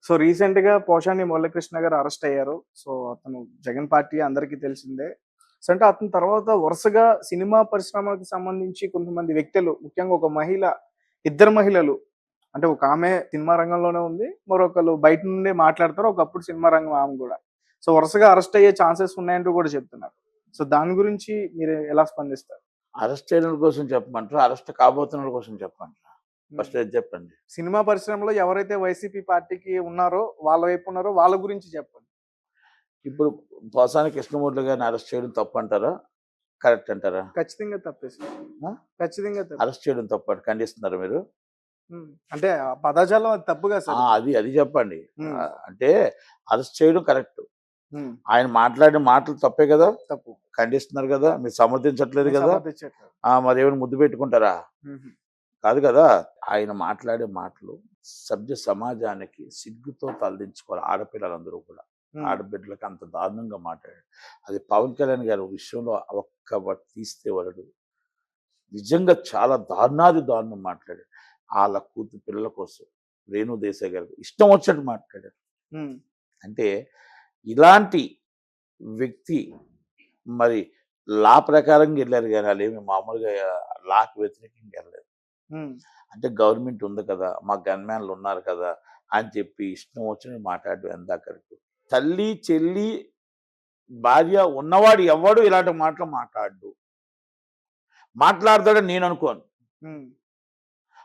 So రీసెంట్‌గా పోషాని మురళీకృష్ణ గారు arrest అయ్యారు. సో అతను జగన్ పార్టీ అందరికీ తెలిసిందే. సో అంటే అతని తర్వాత వరుసగా సినిమా పరిశ్రమకు సంబంధించి కొంతమంది వ్యక్తులు, ముఖ్యంగా ఒక మహిళ, ఇద్దరు మహిళలు అంటే ఒక ఆమె సినిమా రంగంలోనే ఉంది. మరొకళ్ళు బయట నుండే మాట్లాడతారు. ఒకప్పుడు సినిమా రంగం ఆమె గూడా. సో వరుసగా అరెస్ట్ అయ్యే ఛాన్సెస్ ఉన్నాయంటూ కూడా చెప్తున్నారు. సో దాని గురించి మీరు ఎలా స్పందిస్తారు? అరెస్ట్ అయినోళ్ళ కోసం చెప్పమంటారా? అరెస్ట్ కాబోతున్నోళ్ళ కోసం చెప్పమంటారా? హ్మ్. ఫస్ట్ అది చెప్పండి. సినిమా పరిశ్రమలో ఎవరైతే వైసీపీ పార్టీకి ఉన్నారో, వాళ్ళ వైపు ఉన్నారో వాళ్ళ గురించి చెప్పండి. ఇప్పుడు పోసాని కృష్ణమూర్తి గారిని అరెస్ట్ చేయడం తప్పంటారా? కరెక్ట్ అంటారా? ఖచ్చితంగా తప్పే సార్. ఆ? ఖచ్చితంగా తప్పే. అరెస్ట్ చేయడం తప్పండి. ఖండిస్తున్నారా మీరు? అంటే ఆ పదజాలం అది తప్పు కదా సార్. అది చెప్పండి. హ్మ్. అంటే అరెస్ట్ చేయడం కరెక్ట్. హ్మ్. ఆయన మాట్లాడిన మాటలు తప్పే కదా! తప్పు. ఖండిస్తున్నారు కదా! మీరు సమర్థించట్లేదు నేను కదా! సమర్థించట్లేదు. మరేమైనా ముద్దు పెట్టుకుంటారా? హుహు. కాదు కదా! ఆయన మాట్లాడే మాటలు సభ్య సమాజానికి సిగ్గుతో తలదించుకోవాలి ఆడపిల్లలందరూ కూడా. హ్మ్. ఆడబిడ్డలకి అంత దారుణంగా మాట్లాడాడు. అది పవన్ కళ్యాణ్ గారి విషయంలో తీస్తే వలడు. నిజంగా చాలా దారుణాది దారుణం మాట్లాడాడు. ఆళ్ళ పిల్లల కోసం రేణు దేశాయ్ గారికి ఇష్టం వచ్చినట్టు మాట్లాడారు. హ్మ్. అంటే ఇలాంటి వ్యక్తి మరి లా ప్రకారంగా ఎళ్లారు గాని ఆళ్ళేమి మామూలుగా లాకి వ్యతిరేకంగా ఎళ్ళలేదు. హ్మ్. అంటే గవర్నమెంట్ ఉంది కదా! మా గన్‌మ్యాన్‌లు ఉన్నారు కదా! అని చెప్పి ఇష్టం వచ్చినట్టు మాట్లాడడం ఎంత కరెక్ట్. తల్లి, చెల్లి, భార్య ఉన్నవాడు ఎవ్వడు ఇలాంటి మాటలు మాట్లాడడు. మాట్లాడతాడని నేను అనుకోను. హ్మ్.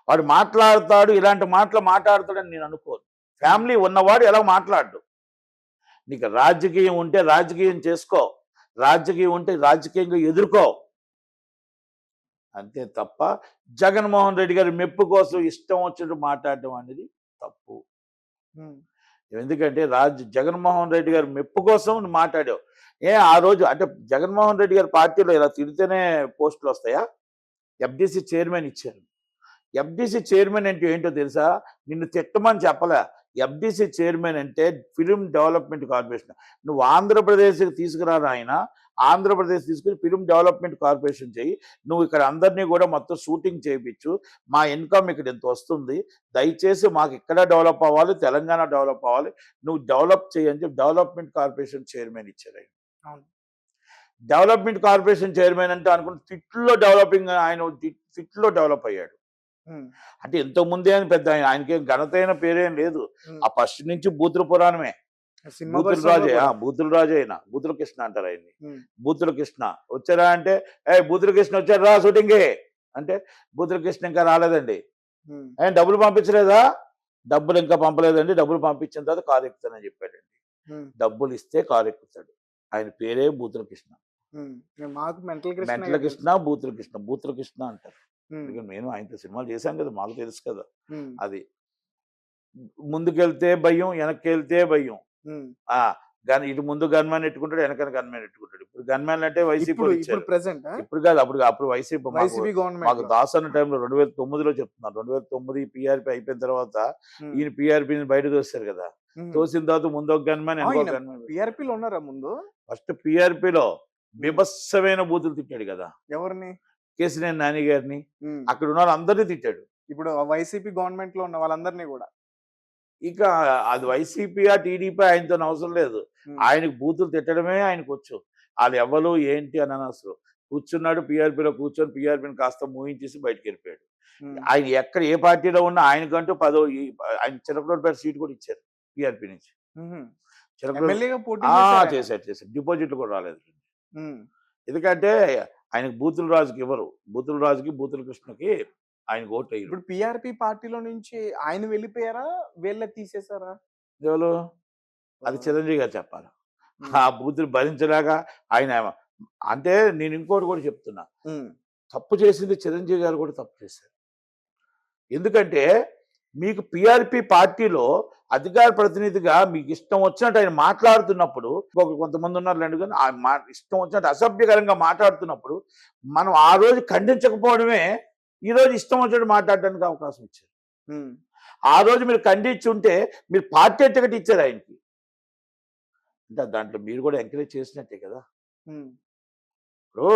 వాడు మాట్లాడతాడు, ఇలాంటి మాటలు మాట్లాడతాడని నేను అనుకోను. ఫ్యామిలీ ఉన్నవాడు ఎలా మాట్లాడడు. నీకు రాజకీయం ఉంటే రాజకీయం చేసుకో. రాజకీయం ఉంటే రాజకీయంగా ఎదుర్కో. అంతే తప్ప జగన్మోహన్ రెడ్డి గారి మెప్పు కోసం ఇష్టం వచ్చినట్టు మాట్లాడడం అనేది తప్పు. హ్మ్. ఎందుకంటే జగన్మోహన్ రెడ్డి గారి మెప్పు కోసం నువ్వు మాట్లాడావు. ఆ రోజు అంటే జగన్మోహన్ రెడ్డి గారి పార్టీలో ఇలా తిడితేనే పోస్టులు వస్తాయా? ఎఫ్‌డీసీ చైర్మన్ ఇచ్చారు. ఎఫ్‌డీసీ చైర్మన్ అంటే ఏంటో తెలుసా? నిన్ను తిట్టమని చెప్పలే. ఎఫ్‌డీసీ చైర్మన్ అంటే ఫిల్మ్ డెవలప్‌మెంట్ కార్పొరేషన్. నువ్వు ఆంధ్రప్రదేశ్‌కి తీసుకురా నాయనా. ఆంధ్రప్రదేశ్ తీసుకొని ఫిల్మ్ డెవలప్‌మెంట్ కార్పొరేషన్ చెయ్యి. నువ్వు ఇక్కడ అందరినీ కూడా మొత్తం షూటింగ్ చేపిచ్చు. మా ఇన్‌కమ్ ఇక్కడ ఇంత వస్తుంది. దయచేసి మాకు ఇక్కడ డెవలప్ అవ్వాలి, తెలంగాణ డెవలప్ అవ్వాలి. నువ్వు డెవలప్ చెయ్యి అని చెప్పి డెవలప్‌మెంట్ కార్పొరేషన్ చైర్మన్ ఇచ్చారు ఆయన. అవును. డెవలప్‌మెంట్ కార్పొరేషన్ చైర్మన్ అంటే అనుకుంటే ఫిట్‌లో డెవలప్ అయ్యాడు. హ్మ్. అంటే ఇంతకు ముందే అని పెద్ద ఆయనకేం ఘనతైన పేరేం లేదు. హ్మ్. ఆ ఫస్ట్ నుంచి బూతుల పురాణమే. సినిమా బూతుల పరిశ్రమలో రాజే కూడా. బూతుల రాజే ఆయన. బూతుల కృష్ణ అంటారు ఆయన్ని. హ్మ్. బూతుల కృష్ణ వచ్చారా అంటే, బూతుల కృష్ణ వచ్చారు రా షూటింగ్‌కి అంటే, బూతుల కృష్ణ ఇంకా రాలేదండి. హ్మ్. డబ్బులు పంపించలేదా? డబ్బులు ఇంకా పంపలేదండి. డబ్బులు పంపించిన తర్వాత కారు ఎక్కుతానని చెప్పాడండి. హ్మ్. డబ్బులు ఇస్తే కారు ఎక్కుతాడు. ఆయన పేరే బూతుల కృష్ణ. హ్మ్. మాకు మెంటల్ కృష్ణ మెంటల గారు తెలుసు. కృష్ణ, బూతుల కృష్ణ. బూతుల కృష్ణ అంటారు. హ్మ్. ఎందుకంటే నేను ఆయనతో సినిమాలు చేశాం కదా! మాకు తెలుసు కదా! హ్మ్. అది. ముందుకెళ్తే భయం, వెనక్కెళ్తే భయం. హ్మ్. ఆ! ఇటు ముందు గన్‌మ్యాన్ ఎట్టుకుంటాడు, వెనకాల గన్‌మ్యాన్ ఎట్టుకుంటాడు. ఇప్పుడు గన్‌మ్యాన్‌లు అంటే ఇప్పుడు వైసీపోళ్ళొచ్చారు. ప్రెజెంటా? ఇప్పుడు కాదు అప్పుడు వైసీపీ వైసీపీ మాకు గవర్నమెంట్‌లో. దాస్ అన్న టైంలో 2009లో చెప్తున్నాను. 2009 పీఆర్‌పీ అయిపోయిన తర్వాత హ్మ్. ఈయన పీఆర్‌పీని బయట తోసేశారు కదా! హుహు. తోసిన తర్వాత ముందు ఒక గన్‌మ్యాన్, వెనక ఒక ఈయన గన్‌మ్యాన్ పెట్టారు. పీఆర్‌పీలో ఉన్నారా ముందు? ఫస్ట్ పీఆర్‌పీలో హ్మ్. బీభత్సమైన బూతులు తిట్టాడు కదా! ఎవరిని? కేశినేని నాని గారిని, హ్మ్. అక్కడ ఉన్నోళ్ళందరిని తిట్టాడు. ఇప్పుడు వైసీపీ గవర్నమెంట్‌లో ఉన్న వాళ్ళందరిని గూడా. ఇక అది వైసీపీయా, టీడీపీ ఆయనతోని అవసరం లేదు. హ్మ్. ఆయనకు బూతులు తిట్టడమే ఆయనకొచ్చు. ఆళ్ళెవ్వలు ఏంటి అని అనవసరం. కూర్చున్నాడు పీఆర్‌పీలో కూర్చొని పీఆర్‌పీని కాస్త మూయించేసి బయటికెళ్ళిపోయాడు. హ్మ్. ఆయన ఎక్కడ ఏ పార్టీలో ఉన్నా ఆయనకంటూ ఆయన చిలకలూరిపేట సీట్ కూడా ఇచ్చారు పీఆర్‌పీ నుంచి. హుహు. చిలకలూరు ఎమ్మెల్యేగా పోటీ ఆ! చేసారాయన. చేశారు. డిపాజిట్లు కూడా రాలేదు. హ్మ్. ఎందుకంటే ఆయనకు బూతుల రాజుకి ఇవ్వరు. బూతుల రాజుకి, బూతుల కృష్ణకి ఆయనకు ఓటెయ్యరు. ఇప్పుడు పీఆర్‌పీ పార్టీలో నుంచి ఆయన వెళ్ళిపోయారా? వీళ్ళే తీసేసారా? ఎవలు? అది ఆహ్, చిరంజీవి గారు చెప్పాలి. హ్మ్. ఆ బూతులు భరించలేక ఆయన అంటే నేను ఇంకోటి కూడా చెప్తున్నా. హ్మ్. తప్పు చేసింది చిరంజీవి గారు కూడా తప్పు చేశారు. ఎందుకంటే మీకు పీఆర్‌పీ పార్టీలో అధికార ప్రతినిధిగా మీకు ఇష్టం వచ్చినట్టు ఆయన మాట్లాడుతున్నప్పుడు కొంతమంది ఉన్నారులెండి గాని ఇష్టం వచ్చినట్టు అసభ్యకరంగా మాట్లాడుతున్నప్పుడు మనం ఆ రోజు ఖండించకపోవడమే ఈరోజు ఇష్టం వచ్చినట్టు మాట్లాడడానికి అవకాశం ఇచ్చారు. హ్మ్. ఆ రోజు మీరు ఖండించుంటే మీరు పార్టీ టికెట్ ఇచ్చారు ఆయనకి. అంటే దాంట్లో మీరు కూడా ఎంకరేజ్ చేసినట్టే కదా! హ్మ్. ఇప్పుడు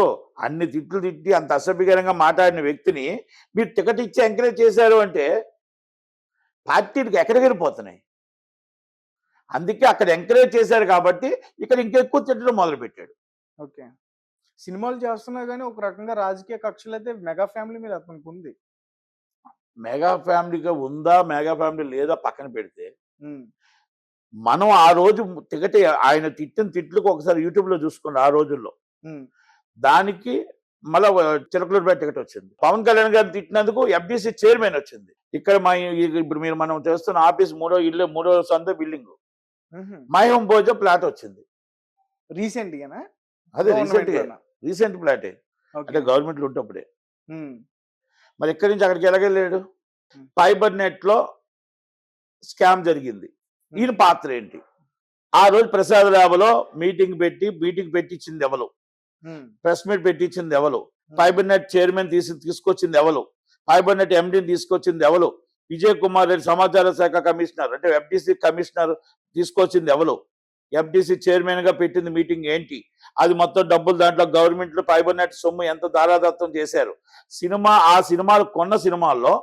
అన్ని తిట్లు తిట్టి అంత అసభ్యకరంగా మాట్లాడిన వ్యక్తిని మీరు టికెట్ ఇచ్చి ఎంకరేజ్ చేశారు అంటే పార్టీలకు ఎక్కడికెళ్ళిపోతున్నాయి. అందుకే అక్కడ ఎంకరేజ్ చేశారు కాబట్టి ఇక్కడ ఇంకెక్కువ తిట్టడం మొదలు పెట్టాడు. ఓకే. సినిమాలు చేస్తున్నా గానీ ఒక రకంగా రాజకీయ కక్షలైతే మెగా ఫ్యామిలీ మీద అతనికుంది. మెగా ఫ్యామిలీగా ఉందా, మెగా ఫ్యామిలీ లేదా పక్కన పెడితే, హ్మ్. మనం ఆ రోజు తిగటి ఆయన తిట్టిన తిట్లకు ఒకసారి యూట్యూబ్‌లో చూసుకోండి ఆ రోజుల్లో. హ్మ్. దానికి మళ్ళా చిలకలూరిపేట టికెట్ వచ్చింది. పవన్ కళ్యాణ్ గారిని తిట్టినందుకు ఎఫ్‌డీసీ చైర్మన్ వచ్చింది. ఇక్కడ ఇప్పుడు మనం చేస్తున్న ఆఫీస్ మూడో సందు బిల్డింగు. హుహు. మై హోమ్ భోజ ఫ్లాట్ వచ్చింది. రీసెంట్‌గానా? అదే గవర్నమెంట్‌లోనా? రీసెంట్ ఫ్లాటే. ఓకే. అంటే గవర్నమెంట్‌లో ఉంటప్పుడే. హ్మ్. మరి ఇక్కడి నుంచి అక్కడికి ఎలాగెళ్ళాడు? హ్మ్. ఫైబర్ నెట్‌లో స్కామ్ జరిగింది. ఈయన హ్మ్. పాత్ర ఏంటి? ఆ రోజు ప్రసాద్ ల్యాబ్‌లో మీటింగ్ పెట్టించింది ఎవరు? హ్మ్. ప్రెస్ మీట్ పెట్టించింది ఎవరు? హ్మ్. ఫైబర్ నెట్ చైర్మన్ తీసుకొచ్చింది ఎవరు? ఫైబర్ నెట్ ఎండీని తీసుకొచ్చింది ఎవరు? విజయ్ కుమార్ రెడ్డి సమాచార శాఖ కమిషనర్ అంటే ఎఫ్‌డీసీ కమిషనర్ తీసుకొచ్చింది ఎవరు? ఎఫ్‌డీసీ చైర్మన్ గా పెట్టింది మీటింగ్ ఏంటి? అది మొత్తం డబ్బులు దాంట్లో గవర్నమెంట్ ఫైబర్ నెట్ సొమ్ము ఎంత దారాదత్తం చేశారు? ఆ సినిమాలు కొన్న సినిమాల్లో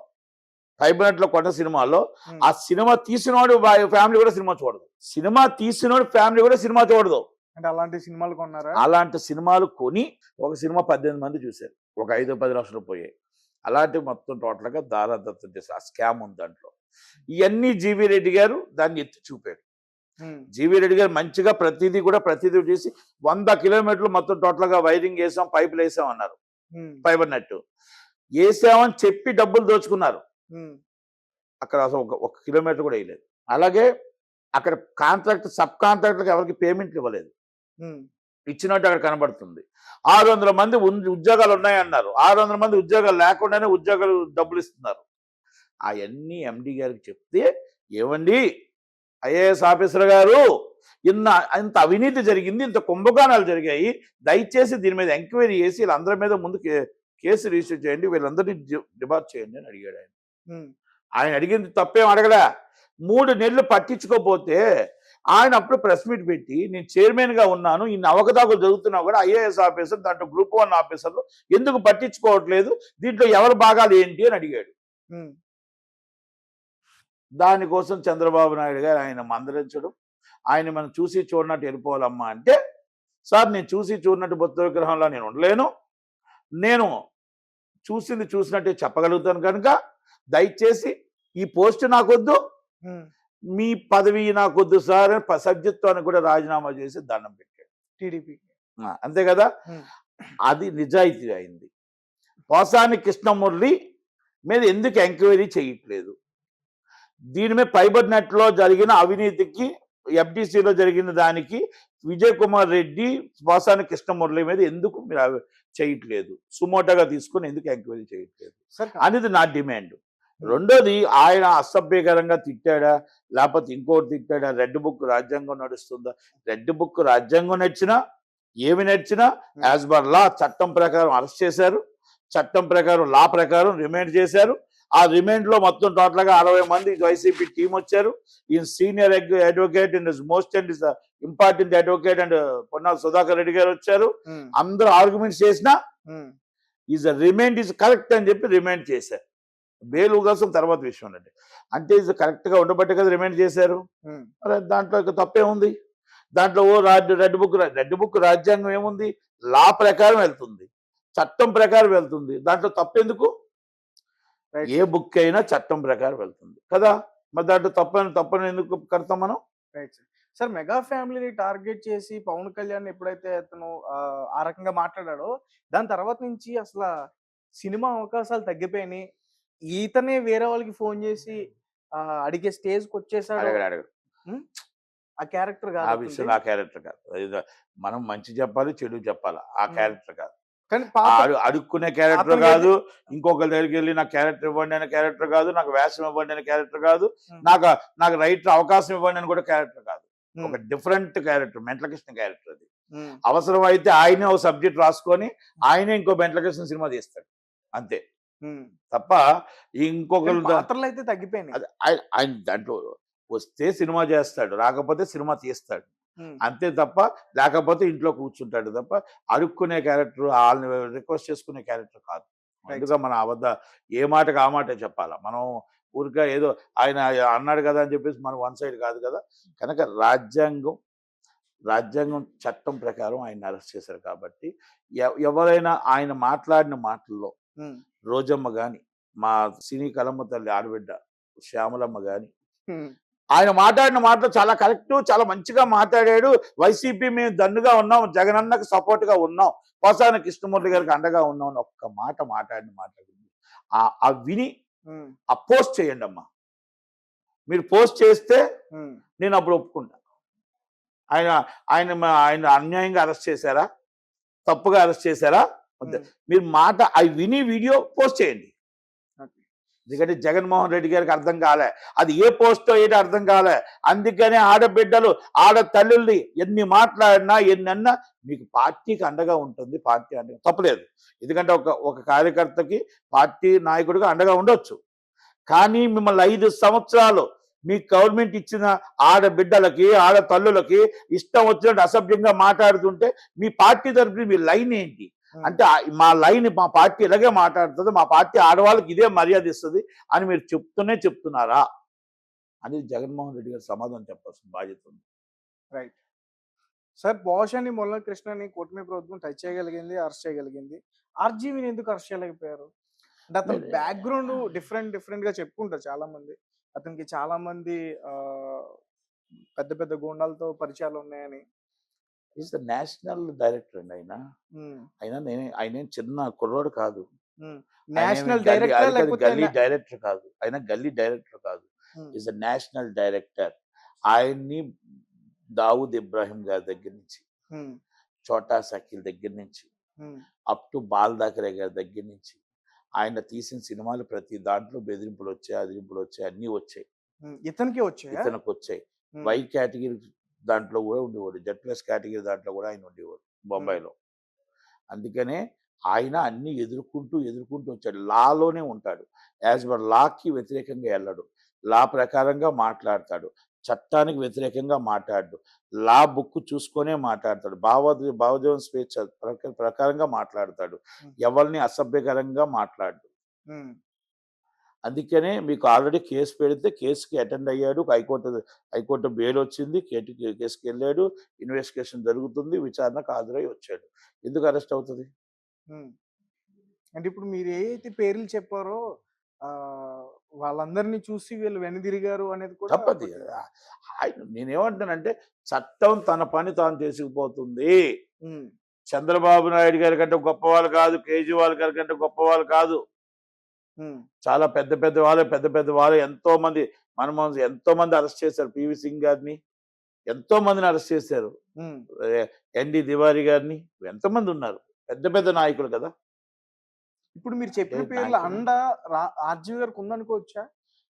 ఫైబర్ నెట్ లో కొన్న సినిమాల్లో హ్మ్. ఆ సినిమా తీసినోడు ఫ్యామిలీ కూడా సినిమా చూడదు. సినిమా తీసినోడు ఫ్యామిలీ కూడా సినిమా చూడదు. అంటే అలాంటి సినిమాలు కొన్నారా? అలాంటి సినిమాలు కొని ఒక సినిమా 18 మంది చూశారు. ఒక 5-10 లక్షలు పోయాయి. అలాంటివి మొత్తం టోటల్‌గా దారాదత్తం చేశారు. ఆ స్కామ్ ఉంది దాంట్లో. ఇయన్నీ జీవీ రెడ్డి గారు దాన్ని ఎత్తి చూపాడు. హ్మ్. జీవీ రెడ్డి గారు మంచిగా ప్రతిదీ చేసి 100 కిలోమీటర్లు మొత్తం టోటల్‌గా వైరింగ్ ఏసాం, పైపులేసాం అన్నారు. హ్మ్. Fibre net. ఏసామని చెప్పి డబ్బులు దోచుకున్నారు. హ్మ్. అక్కడ అసలు ఒక కిలోమీటర్ కూడా ఎయలేదు. అలాగే అక్కడ సబ్ కాంట్రాక్టర్‌కి ఎవరికీ పేమెంట్లు ఇవ్వలేదు. హ్మ్. ఇచ్చినట్టు అక్కడ కనబడుతుంది. 600 మంది ఉద్యోగాలు ఉన్నాయన్నారు. 600 మంది ఉద్యోగాలు లేకుండానే ఉద్యోగాలు డబ్బులు ఇస్తున్నారు. అయన్నీ ఎండీ గారికి చెప్తే, ఏవండీ ఐఏఎస్ ఆఫీసర్ గారు, ఇంత అవినీతి జరిగింది, ఇంత కుంభకోణాలు జరిగాయి. దయచేసి దీని మీద ఎంక్వైరీ చేసి వీళ్ళందరి మీద ముందు కేసు రిజిస్టర్ చేయండి. వీళ్ళందరినీ డిబార్ చేయండి అని అడిగాడు ఆయన. హ్మ్. ఆయన అడిగింది తప్పేం అడగలే. 3 నెలలు పట్టించుకోపోతే ఆయన అప్పుడు ప్రెస్ మీట్ పెట్టి నేను చైర్మన్ గా ఉన్నాను, ఇన్ని అవకతవకలు జరుగుతున్నా కూడా ఐఏఎస్ ఆఫీసర్ దాంట్లో గ్రూప్ 1 ఆఫీసర్లు ఎందుకు పట్టించుకోవట్లేదు, దీంట్లో ఎవరి భాగాలు ఏంటి అని అడిగాడు. హ్మ్. దానికోసం చంద్రబాబు నాయుడు గారు ఆయన మందలించడం, ఆయన మనం చూసి చూడనట్టు వెళ్ళిపోవాలమ్మా అంటే, సార్ నేను చూసి చూడనట్టు బొత్త విగ్రహంలో నేను ఉండలేను, నేను చూసింది చూసినట్టే చెప్పగలుగుతాను కనుక దయచేసి ఈ పోస్ట్ నాకొద్దు, హ్మ్. మీ పదవి నాకొద్దు సార్ అని సభ్యత్వానికి కూడా రాజీనామా చేసి దండం పెట్టాడు. టీడీపీకి. అంతే కదా. హ్మ్. అది నిజాయితీ అయింది. పోసాని కృష్ణమురళి మీద ఎందుకు ఎంక్వైరీ చేయట్లేదు? దీని మీద ఫైబర్ నెట్ లో జరిగిన అవినీతికి, ఎఫ్‌డీసీలో జరిగిన దానికి విజయ్ కుమార్ రెడ్డి, పోసాని కృష్ణమురళి మీద ఎందుకు మీరు చేయట్లేదు? సుమోటోగా తీసుకొని ఎందుకు ఎంక్వైరీ చేయట్లేదు సార్ అనేది నా డిమాండ్. రెండోది, ఆయన అసభ్యకరంగా తిట్టాడా, లేకపోతే ఇంకోటి తిట్టాడా? రెడ్ బుక్ రాజ్యాంగం నడుస్తుందా? రెడ్ బుక్ రాజ్యాంగం నడిచినా ఏమి నడిచినా యాజ్ పర్ లా చట్టం ప్రకారం అరెస్ట్ చేశారు, చట్టం ప్రకారం లా ప్రకారం రిమాండ్ చేశారు. ఆ రిమాండ్ లో మొత్తం టోటల్ గా 60 మంది వైసీపీ టీం వచ్చారు. ఈయన senior advocate and most and important advocate and Ponnala Sudhakar Reddy గారు వచ్చారు. అందరూ ఆర్గ్యుమెంట్స్ చేసినా రిమాండ్ ఈజ్ కరెక్ట్ అని చెప్పి రిమాండ్ చేశారు. బెయిల్ కోసం తర్వాత విషయం అండి. అంటే ఇది కరెక్ట్ గా ఉండబట్టే కదా రిమాండ్ చేశారు. దాంట్లో ఇక తప్పే ఉంది? దాంట్లో రెడ్ బుక్ రాజ్యాంగం ఏముంది? లా ప్రకారం వెళ్తుంది, చట్టం ప్రకారం వెళ్తుంది. దాంట్లో తప్పెందుకు? ఏ బుక్ అయినా చట్టం ప్రకారం వెళ్తుంది కదా. మరి దాంట్లో తప్పని ఎందుకు కడతాం మనం? Right sir. సార్ మెగా ఫ్యామిలీని టార్గెట్ చేసి పవన్ కళ్యాణ్ ఎప్పుడైతే అతను ఆ రకంగా మాట్లాడాడో, దాని తర్వాత నుంచి అసల సినిమా అవకాశాలు తగ్గిపోయినాయి. ఈతనే వేరే వాళ్ళకి ఫోన్ చేసి అడిగే స్టేజ్‌కొచ్చేసాడు. అడగడు. హ్మ్. ఆ క్యారెక్టర్ ఆ కాదు విషయం అతనిది. ఆ క్యారెక్టర్ కాదు. మనం మంచి చెప్పాలి, చెడు చెప్పాలి. ఆ హ్మ్. క్యారెక్టర్ కాదు. కానీ పాత అడుక్కునే క్యారెక్టర్ అతనికి కాదు. ఇంకొకరి దగ్గరికి వెళ్ళి నాకు క్యారెక్టర్ ఇవ్వండి అనే క్యారెక్టర్ కాదు. నాకు వేషం ఇవ్వండి అనే క్యారెక్టర్ కాదు. నాకు నాకు రైటర్ అవకాశం ఇవ్వండి అని కూడా క్యారెక్టర్ కాదు. ఒక డిఫరెంట్ క్యారెక్టర్, మెంటల కృష్ణ క్యారెక్టర్ అది. అవసరం అయితే ఆయనే ఒక సబ్జెక్ట్ రాసుకొని ఆయనే ఇంకో మెంటల కృష్ణ సినిమా తీస్తాడు అంతే. తప్ప ఇంకొకరు పాత్రలు అయితే తగ్గిపోయినాయి. ఆయన దాంట్లో వస్తే సినిమా చేస్తాడు, రాకపోతే సినిమా తీస్తాడు అంతే తప్ప, లేకపోతే ఇంట్లో కూర్చుంటాడు తప్ప అడుక్కునే క్యారెక్టర్, వాళ్ళని రిక్వెస్ట్ చేసుకునే క్యారెక్టర్ కాదు. అందుకే మన ఏ మాటకు ఆ మాటే చెప్పాలా. మనం ఊరికే ఏదో ఆయన అన్నాడు కదా అని చెప్పేసి మనం వన్ సైడ్ కాదు కదా. కనుక రాజ్యాంగం చట్టం ప్రకారం ఆయన అరెస్ట్ చేశారు కాబట్టి ఎవరైనా ఆయన మాట్లాడిన మాటల్లో ఉమ్, రోజమ్మ గాని, మా సినీ కలమ్మ తల్లి ఆడబిడ్డ శ్యామలమ్మ గాని, ఉమ్, ఆయన మాట్లాడిన మాటలు చాలా కరెక్ట్, చాలా మంచిగా మాట్లాడాడు. వైసీపీ మేము దండుగా ఉన్నాం, జగనన్నకు సపోర్ట్ గా ఉన్నాం, పోసాని కృష్ణమూర్తి గారికి అండగా ఉన్నాం అని ఒక్క మాట మాట్లాడింది. ఆ విని ఉమ్, ఆ పోస్ట్ చేయండి అమ్మా. మీరు పోస్ట్ చేస్తే ఉమ్, నేను అప్పుడు ఒప్పుకుంటా. ఆయన ఆయన అన్యాయంగా అరెస్ట్ చేశారా, తప్పుగా అరెస్ట్ చేశారా, అంతే. ఉమ్, మీరు మాట అవి విని వీడియో పోస్ట్ చేయండి. ఓకే. ఎందుకంటే జగన్మోహన్ రెడ్డి గారికి అర్థం కాలే, అది ఏ పోస్టో ఏంటో అర్థం కాలే. అందుకనే ఆడబిడ్డలు ఆడ తల్లుల్ని ఎన్ని మాట్లాడినా ఎన్ని అన్నా మీకు పార్టీకి అండగా ఉంటుంది. పార్టీ అండగా తప్పలేదు. ఎందుకంటే ఒక కార్యకర్తకి పార్టీ నాయకుడిగా అండగా ఉండొచ్చు. కానీ మిమ్మల్ని 5 సంవత్సరాలు మీ గవర్నమెంట్ ఇచ్చిన ఆడబిడ్డలకి ఆడ తల్లులకి ఇష్టం వచ్చినట్టు అసభ్యంగా మాట్లాడుతుంటే మీ పార్టీ తరఫున మీ లైన్ ఏంటి ఉమ్, అంటే మా లైన్ మా పార్టీ ఇలాగే మాట్లాడుతుంది, మా పార్టీ ఆడవాళ్ళకి ఇదే మర్యాద ఇస్తుంది అని మీరు చెప్తున్నారా అనేది జగన్మోహన్ రెడ్డి గారు సమాధానం చెప్పాల్సిన బాధ్యత ఉంది. రైట్. సార్, పోషాని మురళీకృష్ణని కూటమి ప్రభుత్వం టచ్ చేయగలిగింది, అరెస్ట్ చేయగలిగింది. ఆర్జీవిని ఎందుకు అరెస్ట్ చేయలేకపోయారు? అంటే అతని మీరు- బ్యాక్గ్రౌండ్ డిఫరెంట్ గా చెప్పుకుంటారు చాలా మంది. అతనికి చాలా మంది పెద్ద పెద్ద గూండాలతో పరిచయాలు ఉన్నాయని. ఈజ్ ద నేషనల్ డైరెక్టర్ అండి ఆయన. ఉమ్, ఆయన చిన్న కుర్రోడు కాదు. ఉమ్. ఆయన నేషనల్ డైరెక్టర్ లేకపోతే గల్లీ డైరెక్టర్ కాదు. ఆయన గల్లీ డైరెక్టర్ కాదు. ఉమ్, ఈజ్ అ నేషనల్ డైరెక్టర్. ఆయన్ని దావుద్ ఇబ్రాహిం గారి దగ్గర నుంచి, ఉమ్, చోటా షకీల్ దగ్గర నుంచి, ఉమ్, అప్ టు బాల్ దాకరే గారి దగ్గర నుంచి ఆయన తీసిన సినిమాలు ప్రతి దాంట్లో బెదిరింపులు వచ్చాయి, అదిరింపులు వచ్చాయి, అన్నీ వచ్చాయి. ఉమ్. ఇతనికి వచ్చాయా? ఇతనికి వచ్చాయి. ఉమ్, వై కేటగిరీ దాంట్లో కూడా ఉండేవాడు, Z+ కేటగిరీ దాంట్లో కూడా ఆయన ఉండేవాడు బొంబాయిలో. అందుకనే ఆయన అన్ని ఎదుర్కొంటూ వచ్చాడు. లాలోనే ఉంటాడు. యాజ్ పర్ లాకి వ్యతిరేకంగా వెళ్ళడు. లా ప్రకారంగా మాట్లాడతాడు. చట్టానికి వ్యతిరేకంగా మాట్లాడు. లా బుక్ చూసుకొనే మాట్లాడతాడు. భావోద్వేగ స్వేచ్ఛ ప్రకారంగా మాట్లాడతాడు. ఎవరిని అసభ్యకరంగా మాట్లాడు. ఉమ్, అందుకనే మీకు ఆల్రెడీ కేసు పెడితే కేసుకి అటెండ్ అయ్యాడు. హైకోర్టు బెయిల్ వచ్చింది. కేసుకి వెళ్ళాడు. ఇన్వెస్టిగేషన్ జరుగుతుంది. విచారణకు హాజరై వచ్చాడు. ఎందుకు అరెస్ట్ అవుతుంది? ఉమ్. అంటే ఇప్పుడు మీరు ఏదైతే పేర్లు చెప్పారో ఆ వాళ్ళందరినీ చూసి వీళ్ళు వెనుదిరిగారు అనేది కూడా తప్పది. నేనేమంటానంటే చట్టం తన పని తాను చేసుకుపోతుంది. ఉమ్, చంద్రబాబు నాయుడు గారి కంటే గొప్పవాళ్ళు కాదు, కేజ్రీవాల్ గారి కంటే గొప్పవాళ్ళు కాదు. ఉమ్, చాలా పెద్ద వాళ్ళు ఎంతో మంది అరెస్ట్ చేశారు. పివి సింగ్ గారిని ఎంతో మందిని అరెస్ట్ చేశారు. ఉమ్. ఎన్డి తివారీ గారిని ఎంతమంది ఉన్నారు, పెద్ద నాయకులు కదా. ఇప్పుడు మీరు చెప్పిన ఏ పేర్ల నాయకుడు? అండ ఆర్జీవి గారికి ఉందనుకోవచ్చా?